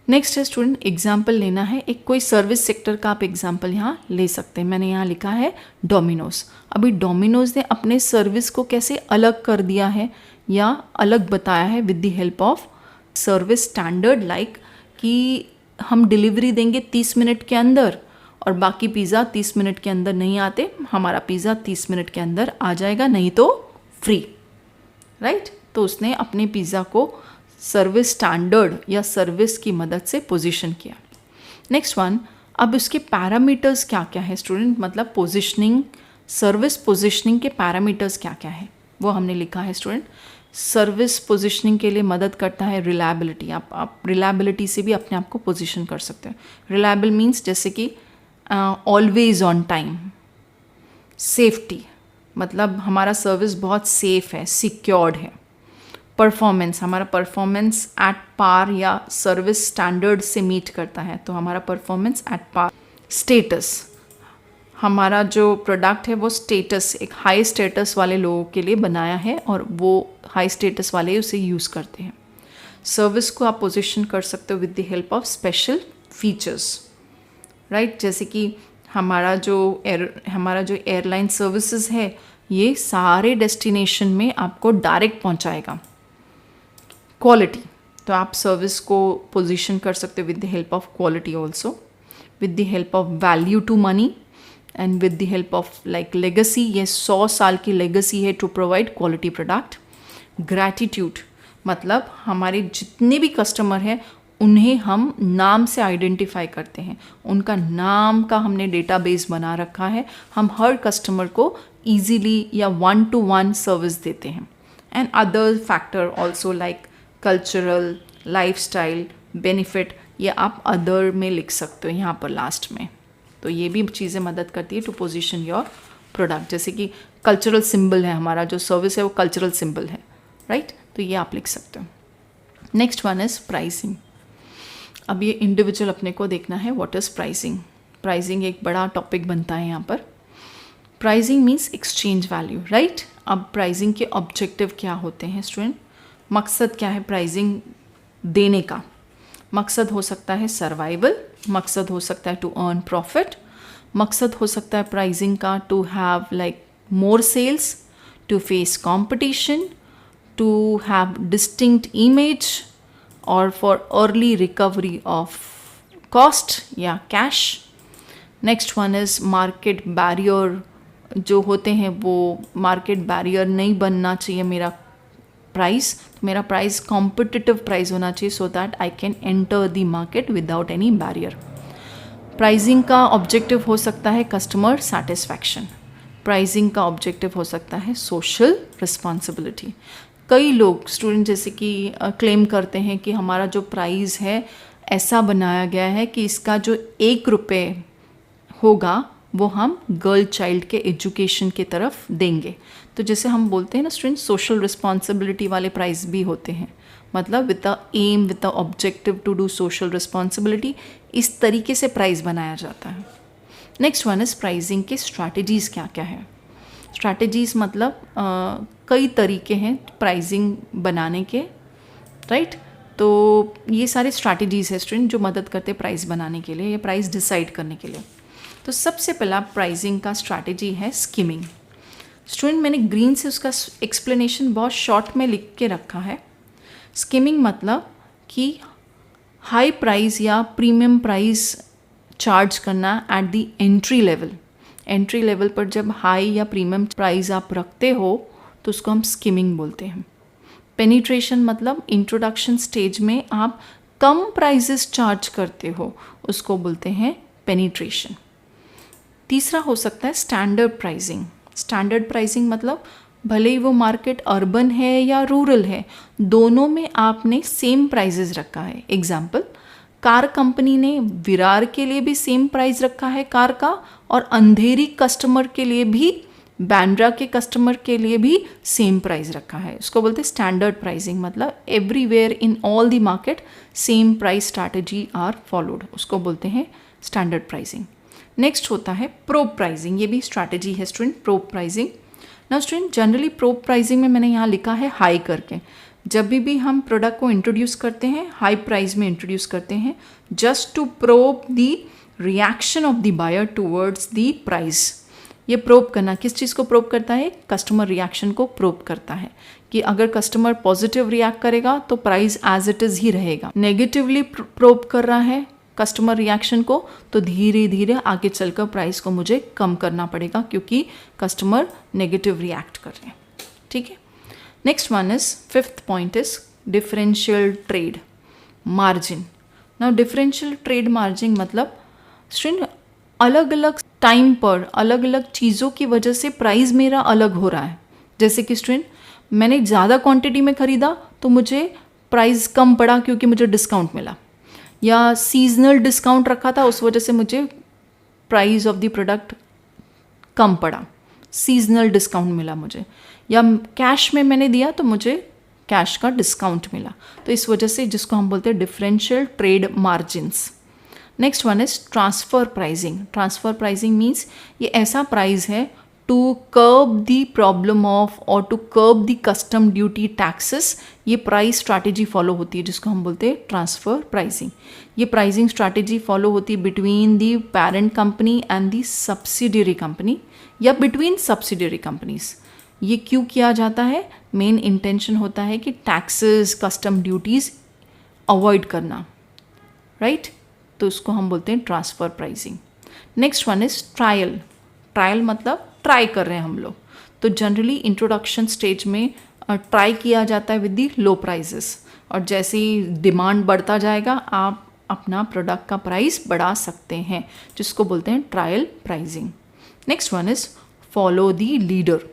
Next है स्टूडेंट एग्जाम्पल लेना है। एक कोई सर्विस सेक्टर का आप एग्जाम्पल यहाँ ले सकते हैं। मैंने यहाँ लिखा है डोमिनोज। अभी डोमिनोज ने अपने सर्विस को कैसे अलग कर दिया है या अलग बताया है with the help of service standard, like कि हम डिलीवरी देंगे 30 मिनट के अंदर और बाकी पिज़्ज़ा 30 मिनट के अंदर नहीं आते, हमारा पिज़्ज़ा 30 मिनट के अंदर आ जाएगा, नहीं तो फ्री, राइट। तो उसने अपने पिज़्ज़ा को सर्विस स्टैंडर्ड या सर्विस की मदद से पोजीशन किया। नेक्स्ट वन, अब उसके पैरामीटर्स क्या क्या है स्टूडेंट, मतलब पोजीशनिंग, सर्विस पोजीशनिंग के पैरामीटर्स क्या क्या है वो हमने लिखा है स्टूडेंट। सर्विस पोजीशनिंग के लिए मदद करता है रिलायबिलिटी। आप रिलायबिलिटी से भी अपने आप को पोजीशन कर सकते हैं। रिलायबल मीन्स जैसे कि ऑलवेज ऑन टाइम। सेफ्टी, मतलब हमारा सर्विस बहुत सेफ है, सिक्योर्ड है। परफॉर्मेंस, हमारा परफॉर्मेंस एट पार या सर्विस स्टैंडर्ड से मीट करता है, तो हमारा परफॉर्मेंस एट पार। स्टेटस, हमारा जो प्रोडक्ट है वो स्टेटस, एक हाई स्टेटस वाले लोगों के लिए बनाया है और वो हाई स्टेटस वाले उसे यूज़ करते हैं। सर्विस को आप पोजीशन कर सकते हो with the help of special features, right. जैसे कि हमारा जो एयरलाइन सर्विसेज है ये सारे डेस्टिनेशन में आपको डायरेक्ट पहुंचाएगा। क्वालिटी, तो आप सर्विस को पोजीशन कर सकते हो with the help of quality also, with the help of value to money and with the help of like legacy. ये 100 साल की लेगेसी है to provide quality product. Gratitude, मतलब हमारे जितने भी कस्टमर हैं उन्हें हम नाम से आइडेंटिफाई करते हैं, उनका नाम का हमने डेटाबेस बना रखा है। हम हर कस्टमर को ईजीली या 1-to-1 सर्विस देते हैं। And other factor also like cultural, lifestyle, benefit, ये आप अदर में लिख सकते हो यहाँ पर लास्ट में। तो ये भी चीज़ें मदद करती है टू पोजीशन योर प्रोडक्ट। जैसे कि कल्चरल सिंबल है, हमारा जो सर्विस है वो कल्चरल सिंबल है, राइट। तो ये आप लिख सकते हो। Next one is pricing. अब ये इंडिविजुअल अपने को देखना है व्हाट इज़ प्राइसिंग। प्राइसिंग एक बड़ा टॉपिक बनता है यहाँ पर। Pricing means exchange value, right. अब प्राइसिंग के ऑब्जेक्टिव क्या होते हैं स्टूडेंट, मकसद क्या है प्राइसिंग देने का। मकसद हो सकता है सर्वाइवल, मकसद हो सकता है टू अर्न प्रॉफिट, मकसद हो सकता है प्राइसिंग का to have like more sales, to face competition, to have distinct image और for early recovery of cost या cash. Next one is market barrier, जो होते हैं वो मार्केट बैरियर नहीं बनना चाहिए मेरा प्राइस। मेरा प्राइस कॉम्पिटिटिव प्राइस होना चाहिए so that I can enter the market without any barrier. Pricing का ऑब्जेक्टिव हो सकता है कस्टमर सेटिस्फैक्शन। प्राइसिंग का ऑब्जेक्टिव हो सकता है सोशल रिस्पॉन्सिबिलिटी। कई लोग स्टूडेंट जैसे कि क्लेम करते हैं कि हमारा जो प्राइस है ऐसा बनाया गया है कि इसका जो 1 रुपये होगा वो हम गर्ल चाइल्ड के एजुकेशन की तरफ देंगे। तो जैसे हम बोलते हैं ना स्टूडेंट, सोशल रिस्पॉन्सिबिलिटी वाले प्राइज़ भी होते हैं, मतलब with the aim, with the objective to do social responsibility, इस तरीके से प्राइज़ बनाया जाता है। नेक्स्ट वन इज़ प्राइजिंग के स्ट्रैटेजीज़ क्या क्या है। स्ट्रैटेजीज़ मतलब कई तरीके हैं प्राइजिंग बनाने के, राइट। तो ये सारे स्ट्रैटेजीज़ है स्टूडेंट जो मदद करते हैं प्राइस बनाने के लिए या प्राइस डिसाइड करने के लिए। तो सबसे पहला प्राइसिंग का स्ट्रैटेजी है स्किमिंग। स्टूडेंट मैंने ग्रीन से उसका एक्सप्लेनेशन बहुत शॉर्ट में लिख के रखा है। स्किमिंग मतलब कि हाई प्राइस या प्रीमियम प्राइस चार्ज करना at the entry level. Entry level पर जब हाई या प्रीमियम प्राइस आप रखते हो तो उसको हम स्किमिंग बोलते हैं। पेनिट्रेशन मतलब इंट्रोडक्शन स्टेज में आप कम प्राइजेस चार्ज करते हो, उसको बोलते हैं पेनिट्रेशन। तीसरा हो सकता है स्टैंडर्ड प्राइसिंग। स्टैंडर्ड प्राइसिंग मतलब भले ही वो मार्केट अर्बन है या रूरल है, दोनों में आपने सेम प्राइजेस रखा है। एग्जाम्पल, कार कंपनी ने विरार के लिए भी सेम प्राइस रखा है कार का, और अंधेरी कस्टमर के लिए भी, बैंड्रा के कस्टमर के लिए भी सेम प्राइस रखा है। उसको बोलते हैं स्टैंडर्ड प्राइसिंग, मतलब everywhere in all the market same price strategy are followed, उसको बोलते हैं स्टैंडर्ड प्राइसिंग। नेक्स्ट होता है प्रोब प्राइसिंग। ये भी स्ट्रैटेजी है स्टूडेंट, प्रोब प्राइसिंग। ना स्टूडेंट जनरली प्रोब प्राइसिंग में मैंने यहाँ लिखा है हाई करके। जब भी हम प्रोडक्ट को इंट्रोड्यूस करते हैं हाई प्राइस में इंट्रोड्यूस करते हैं, just to probe the reaction of the buyer towards the price. ये प्रोब करना किस चीज़ को प्रोब करता है? कस्टमर रिएक्शन को प्रोब करता है कि अगर कस्टमर पॉजिटिव रिएक्ट करेगा तो प्राइस एज इट इज़ ही रहेगा, नेगेटिवली प्रोब कर रहा है कस्टमर रिएक्शन को तो धीरे धीरे आगे चलकर प्राइस को मुझे कम करना पड़ेगा क्योंकि कस्टमर नेगेटिव रिएक्ट कर रहे हैं। ठीक है। Next one is, fifth point is differential trade margin. Now differential trade margin मतलब स्टूडेंट अलग अलग टाइम पर अलग अलग चीज़ों की वजह से प्राइस मेरा अलग हो रहा है। जैसे कि स्टूडेंट मैंने ज़्यादा क्वांटिटी में ख़रीदा तो मुझे प्राइस कम पड़ा क्योंकि मुझे डिस्काउंट मिला, या सीजनल डिस्काउंट रखा था उस वजह से मुझे प्राइस ऑफ द प्रोडक्ट कम पड़ा, सीजनल डिस्काउंट मिला मुझे, या कैश में मैंने दिया तो मुझे कैश का डिस्काउंट मिला। तो इस वजह से जिसको हम बोलते हैं differential trade margins. Next one is transfer pricing. Transfer pricing means ये ऐसा प्राइस है to curb the problem of और to curb the custom duty taxes. ये प्राइस स्ट्रैटेजी फॉलो होती है जिसको हम बोलते हैं ट्रांसफ़र प्राइसिंग। ये प्राइसिंग स्ट्रैटेजी फॉलो होती है between the parent company and the subsidiary company या बिटवीन सब्सिडियरी कंपनीज। ये क्यों किया जाता है? मेन इंटेंशन होता है कि टैक्सेस, कस्टम ड्यूटीज़ अवॉइड करना, राइट। तो उसको हम बोलते हैं transfer pricing. Next one is trial. Trial मतलब ट्राई कर रहे हैं हम लोग। तो जनरली इंट्रोडक्शन स्टेज में ट्राई किया जाता है विद दी लो प्राइजेस, और जैसे ही डिमांड बढ़ता जाएगा आप अपना प्रोडक्ट का प्राइस बढ़ा सकते हैं, जिसको बोलते हैं trial pricing. Next one is follow the leader.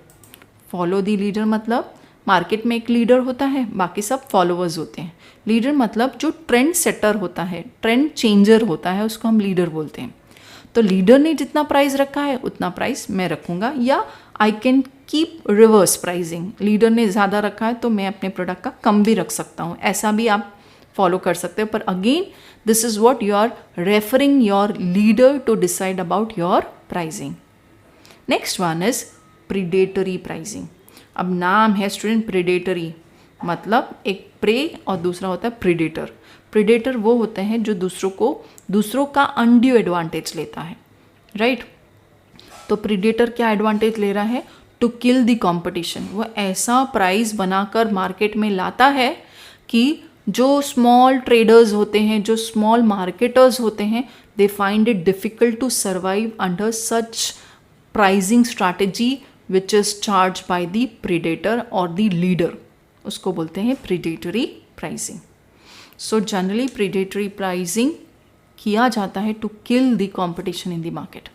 Follow the leader मतलब मार्केट में एक लीडर होता है, बाकी सब फॉलोअर्स होते हैं। लीडर मतलब जो ट्रेंड सेटर होता है, ट्रेंड चेंजर होता है, उसको हम लीडर बोलते हैं। तो लीडर ने जितना प्राइस रखा है उतना प्राइस मैं रखूँगा, या I can keep reverse pricing. Leader ने ज़्यादा रखा है तो मैं अपने प्रोडक्ट का कम भी रख सकता हूँ, ऐसा भी आप फॉलो कर सकते हो। पर again this is what you are referring your leader to decide about your pricing. Next one is predatory pricing. अब नाम है स्टूडेंट प्रीडेटरी, मतलब एक प्रे और दूसरा होता है प्रीडेटर। प्रीडेटर वो होते हैं जो दूसरों का अनड्यू एडवांटेज लेता है, राइट। तो प्रीडेटर क्या एडवांटेज ले रहा है? To kill the competition. वो ऐसा प्राइस बनाकर मार्केट में लाता है कि जो स्मॉल ट्रेडर्स होते हैं, जो स्मॉल मार्केटर्स होते हैं, they find it difficult to survive under such pricing strategy which is charge by the predator और द लीडर। उसको बोलते हैं predatory pricing. So generally predatory pricing किया जाता है to kill the competition in the market.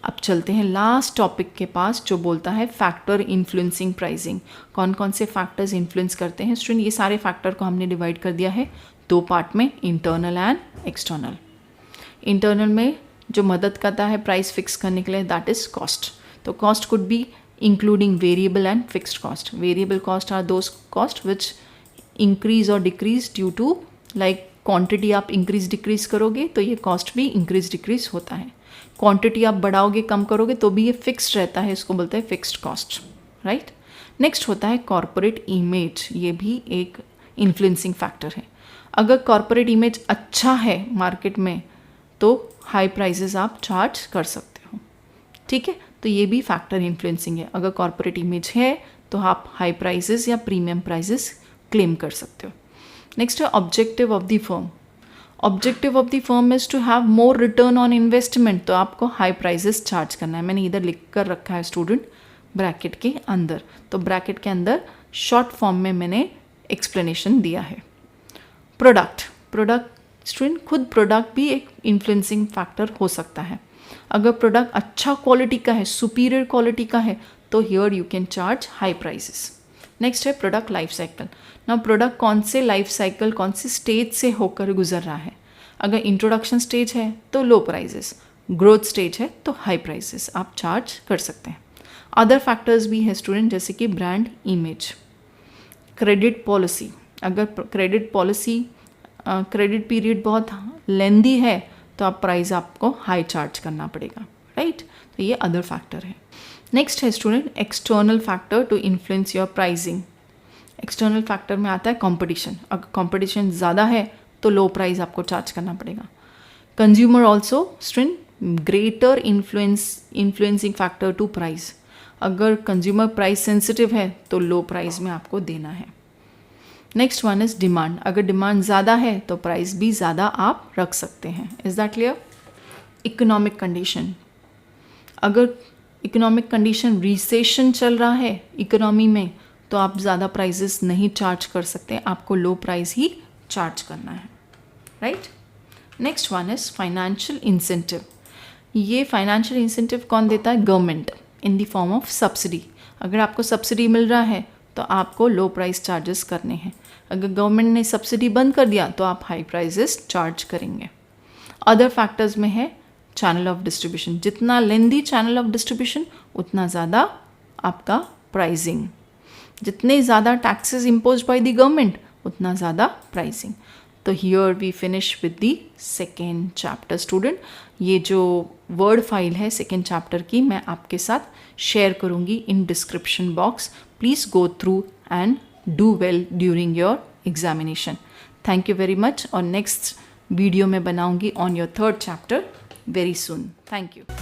अब चलते हैं लास्ट टॉपिक के पास जो बोलता है फैक्टर इन्फ्लुएंसिंग प्राइसिंग। कौन कौन से फैक्टर्स इन्फ्लुएंस करते हैं स्टूडेंट? ये सारे फैक्टर को हमने डिवाइड कर दिया है दो पार्ट में, इंटरनल एंड एक्सटर्नल। इंटरनल में जो मदद करता है प्राइस फिक्स करने के लिए, दैट इज़ कॉस्ट. तो cost could be including variable and fixed cost. Variable cost are those cost which increase और decrease due to like quantity आप इंक्रीज डिक्रीज करोगे तो ये कॉस्ट भी इंक्रीज डिक्रीज होता है. क्वांटिटी आप बढ़ाओगे कम करोगे तो भी ये फिक्स्ड रहता है, इसको बोलते हैं फिक्स्ड कॉस्ट, राइट. नेक्स्ट होता है कॉरपोरेट इमेज. ये भी एक इन्फ्लुएंसिंग फैक्टर है. अगर कॉरपोरेट इमेज अच्छा है मार्केट में तो हाई प्राइसेस आप चार्ज कर सकते हो, ठीक है. तो ये भी फैक्टर इन्फ्लुएंसिंग है. अगर कॉरपोरेट इमेज है तो आप हाई प्राइसेस या प्रीमियम प्राइसेस क्लेम कर सकते हो. नेक्स्ट है objective of the firm. Objective of the firm is to have more return on investment. तो आपको हाई प्राइसेस चार्ज करना है. मैंने इधर लिख कर रखा है स्टूडेंट ब्रैकेट के अंदर. तो ब्रैकेट के अंदर शॉर्ट फॉर्म में मैंने एक्सप्लेनेशन दिया है. प्रोडक्ट स्टूडेंट खुद प्रोडक्ट भी एक इन्फ्लुएंसिंग फैक्टर हो सकता है. अगर प्रोडक्ट अच्छा क्वालिटी का है, सुपीरियर क्वालिटी का है, तो here you can charge high prices. Next है प्रोडक्ट लाइफ साइकिल. ना प्रोडक्ट कौन से लाइफ साइकिल, कौन से स्टेज से होकर गुजर रहा है. अगर इंट्रोडक्शन स्टेज है तो लो प्राइसेस, ग्रोथ स्टेज है तो हाई प्राइसेस आप चार्ज कर सकते हैं. अदर फैक्टर्स भी है स्टूडेंट, जैसे कि ब्रांड इमेज, क्रेडिट पॉलिसी. अगर क्रेडिट पीरियड बहुत लेंदी है तो आप प्राइस आपको हाई चार्ज करना पड़ेगा, राइट. तो ये अदर फैक्टर है. नेक्स्ट है student external factor to influence your pricing. External factor में आता है कंपटीशन. अगर कंपटीशन ज़्यादा है तो लो प्राइस आपको चार्ज करना पड़ेगा. Consumer also student greater influencing factor to price. अगर कंज्यूमर प्राइस सेंसिटिव है तो लो प्राइस में आपको देना है. Next one is demand. अगर डिमांड ज़्यादा है तो प्राइस भी ज़्यादा आप रख सकते हैं. Is that clear. Economic condition. अगर इकोनॉमिक कंडीशन रिसेशन चल रहा है इकोनॉमी में तो आप ज़्यादा प्राइसेस नहीं चार्ज कर सकते, आपको लो प्राइस ही चार्ज करना है, right. Next one is financial incentive. ये फाइनेंशियल इंसेंटिव कौन देता है? Government, in the form of subsidy. अगर आपको सब्सिडी मिल रहा है तो आपको लो प्राइस चार्जेस करने हैं. अगर गवर्नमेंट ने सब्सिडी बंद कर दिया तो आप हाई प्राइसेस चार्ज करेंगे. अदर फैक्टर्स में है चैनल ऑफ डिस्ट्रीब्यूशन. जितना लेंदी चैनल ऑफ डिस्ट्रीब्यूशन उतना ज़्यादा आपका प्राइसिंग. जितने ज़्यादा taxes impose by the government उतना ज़्यादा प्राइसिंग. तो here we finish with the second chapter student. ये जो वर्ड फाइल है सेकेंड चैप्टर की मैं आपके साथ शेयर करूँगी in description box. Please go through and do well during your examination. Thank you very much. और नेक्स्ट वीडियो में बनाऊँगी on your third chapter very soon. Thank you.